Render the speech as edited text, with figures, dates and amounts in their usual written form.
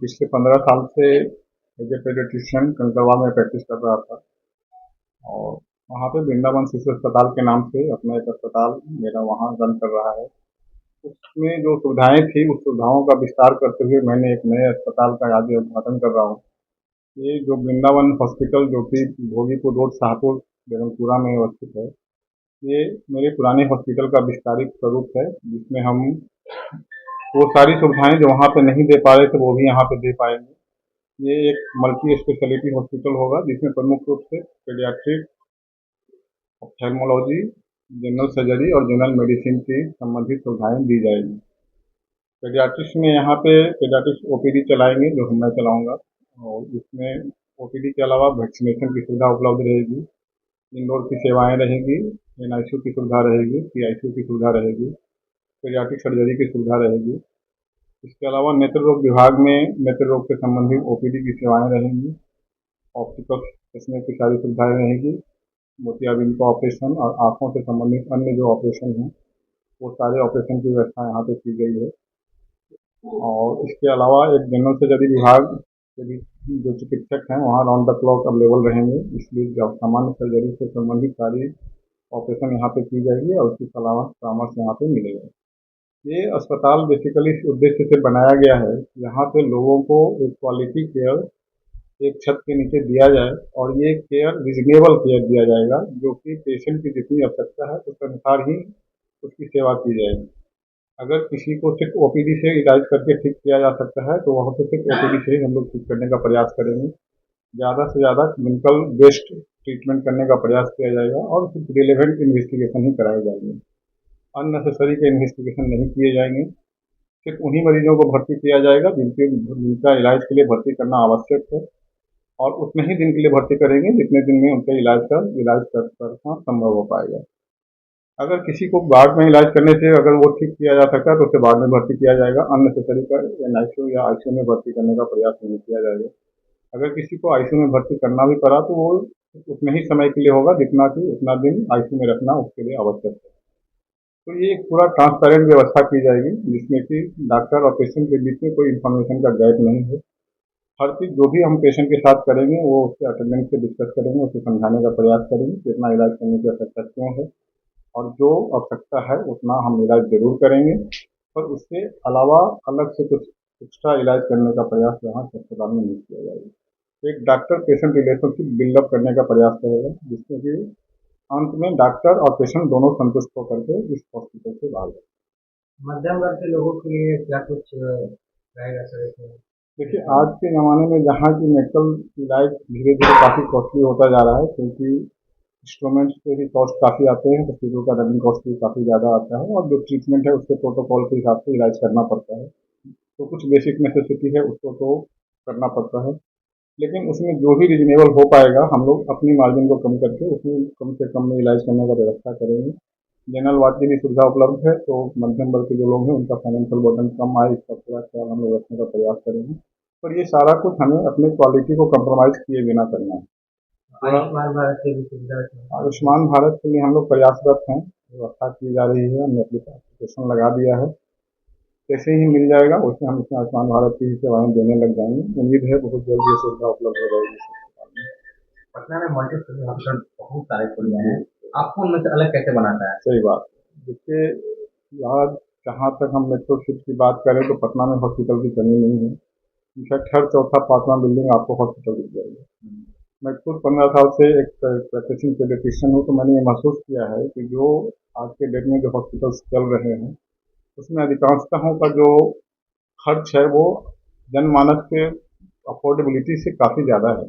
पिछले 15 साल से एज ए पेडियाट्रिशियन कंकड़वा में प्रैक्टिस कर रहा था और वहाँ पे वृंदावन शिशु अस्पताल के नाम से अपना एक अस्पताल मेरा वहाँ रन कर रहा है। उसमें जो सुविधाएं थी उस सुविधाओं का विस्तार करते हुए मैंने एक नए अस्पताल का आज उद्घाटन कर रहा हूँ। ये जो वृंदावन हॉस्पिटल जो कि भोगीपुर रोड शाहपुर बेगमपुरा में अवस्थित है, ये मेरे पुराने हॉस्पिटल का विस्तारित स्वरूप है, जिसमें हम वो सारी सुविधाएं जो वहाँ पे नहीं दे पा रहे थे वो भी यहाँ पे दे पाएंगे। ये एक मल्टी स्पेशलिटी हॉस्पिटल होगा जिसमें प्रमुख रूप से पेडियाट्रिक, ऑप्थेल्मोलॉजी, जनरल सर्जरी और जनरल मेडिसिन की संबंधित सुविधाएं दी जाएगी। पेडियाट्रिक्स में यहाँ पे पेडियाट्रिक्स ओपीडी चलाएंगे जो मैं चलाऊंगा, और इसमें ओपीडी के अलावा वैक्सीनेशन की सुविधा उपलब्ध रहेगी, इंडोर की सेवाएं रहेगी, एनआईसीयू की सुविधा रहेगी, पीआईसीयू की सुविधा रहेगी, पेडियाट्रिक सर्जरी की सुविधा रहेगी। इसके अलावा नेत्र रोग विभाग में नेत्र रोग से संबंधित ओपीडी की सेवाएं रहेंगी, ऑप्टिकल चश्मे की सारी सुविधाएं रहेगी, मोतियाबिंद का ऑपरेशन और आँखों से संबंधित अन्य जो ऑपरेशन हैं वो सारे ऑपरेशन की व्यवस्था यहाँ पे की गई है। और इसके अलावा एक जनरल सर्जरी विभाग के भी जो चिकित्सक हैं वहाँ राउंड द क्लॉक अवेलेबल रहेंगे, इसलिए जब सामान्य सर्जरी से संबंधित सारी ऑपरेशन यहाँ पे की जाएगी और उसके अलावा परामर्श यहाँ पे मिलेगा। ये अस्पताल बेसिकली इस उद्देश्य से बनाया गया है, यहाँ पे लोगों को एक क्वालिटी केयर एक छत के नीचे दिया जाए और ये केयर रिजनेबल केयर दिया जाएगा, जो कि पेशेंट की जितनी आवश्यकता है उस अनुसार ही उसकी सेवा की जाएगी। अगर किसी को सिर्फ ओपीडी से इलाज करके ठीक किया जा सकता है तो वहाँ पे सिर्फ ओपीडी से ही हम लोग ठीक करने का प्रयास करेंगे। ज़्यादा से ज़्यादा क्लिनिकल बेस्ड ट्रीटमेंट करने का प्रयास किया जाएगा और सिर्फ रिलेवेंट इन्वेस्टिगेशन ही कराए जाएंगे, अननेसेसरी के इन्वेस्टिगेशन नहीं किए जाएंगे। सिर्फ उन्हीं मरीजों को भर्ती किया जाएगा जिनका इलाज के लिए भर्ती करना आवश्यक है, और उतने ही दिन के लिए भर्ती करेंगे जितने दिन में उनका इलाज करना संभव हो पाएगा। अगर किसी को वार्ड में इलाज करने से अगर वो ठीक किया जा सकता है तो उसे वार्ड में भर्ती किया जाएगा, अननेसेसरी का एनआईसीयू या आईसीयू में भर्ती करने का प्रयास नहीं किया जाएगा। अगर किसी को आईसीयू में भर्ती करना भी पड़ा तो वो उतने ही समय के लिए होगा जितना कि उतना दिन आईसीयू में रखना उसके लिए आवश्यक है। तो ये एक पूरा ट्रांसपेरेंट व्यवस्था की जाएगी जिसमें कि डॉक्टर और पेशेंट के बीच में कोई इन्फॉर्मेशन का गैप नहीं है। हर चीज़ जो भी हम पेशेंट के साथ करेंगे वो उसके अटेंडेंट से डिस्कस करेंगे, उसे समझाने का प्रयास करेंगे कि इतना इलाज करने की आवश्यकता क्यों है, और जो आवश्यकता है उतना हम इलाज जरूर करेंगे, पर उसके अलावा अलग से कुछ एक्स्ट्रा इलाज करने का प्रयास यहाँ अस्पताल में नहीं किया जाएगा। एक डॉक्टर पेशेंट रिलेशनशिप बिल्डअप करने का प्रयास करेगा, जिसमें कि अंत में डॉक्टर और पेशेंट दोनों संतुष्ट होकर के इस हॉस्पिटल से बाहर जाए। मध्यम वर्ग के लोगों के लिए क्या कुछ रहेगा सर इसमें? देखिए, आज के ज़माने में जहाँ की मेडिकल इलाज धीरे धीरे काफ़ी कॉस्टली होता जा रहा है, क्योंकि इंस्ट्रूमेंट्स के भी कॉस्ट काफ़ी आते हैं, हॉस्पिटल का रनिंग कॉस्ट भी काफ़ी ज़्यादा आता है, और जो ट्रीटमेंट है उसके प्रोटोकॉल के हिसाब से इलाज करना पड़ता है। तो कुछ बेसिक नेसेसिटी है उसको तो करना पड़ता है, लेकिन उसमें जो भी रिजनेबल हो पाएगा हम लोग अपनी मार्जिन को कम करके उसमें कम से कम में इलाज करने का व्यवस्था करेंगे। जनरल वार्ड की भी सुविधा उपलब्ध है, तो मध्यम वर्ग के जो लोग हैं उनका फाइनेंशियल बर्डन कम आए इसका पूरा ख्याल हम लोग रखने का प्रयास करेंगे। पर ये सारा कुछ हमें अपनी क्वालिटी को कम्प्रोमाइज़ किए बिना करना है। आयुष्मान भारत की भी सुविधा है। आयुष्मान भारत के लिए हम लोग प्रयासरत हैं, व्यवस्था की जा रही है, हमने एप्लीकेशन लगा दिया है। जैसे ही मिल जाएगा वैसे हम इसमें आयुष्मान भारत की सेवाएं देने लग जाएंगे। उम्मीद है बहुत जल्द ये सुविधा उपलब्ध हो जाएगी इस अस्पताल में। पटना में मल्टी स्पेशलिटी हॉस्पिटल बहुत सारे खुल गए हैं, आपको उनमें से अलग कैसे बनाता है? सही बात है। देखिए, यहाँ जहाँ तक हम मेट्रो सिटी की बात करें तो पटना में हॉस्पिटल की कमी नहीं है। इनफैक्ट हर चौथा पांचवा बिल्डिंग आपको हॉस्पिटल दिख जाएगी। मैं खुद 15 साल से एक प्रैक्टिसिंग पेडियाट्रिशियन हूँ, तो मैंने ये महसूस किया है कि जो आज के डेट में जो हॉस्पिटल्स चल रहे हैं उसमें अधिकांशतः का जो खर्च है वो जनमानस के अफोर्डेबिलिटी से काफ़ी ज़्यादा है।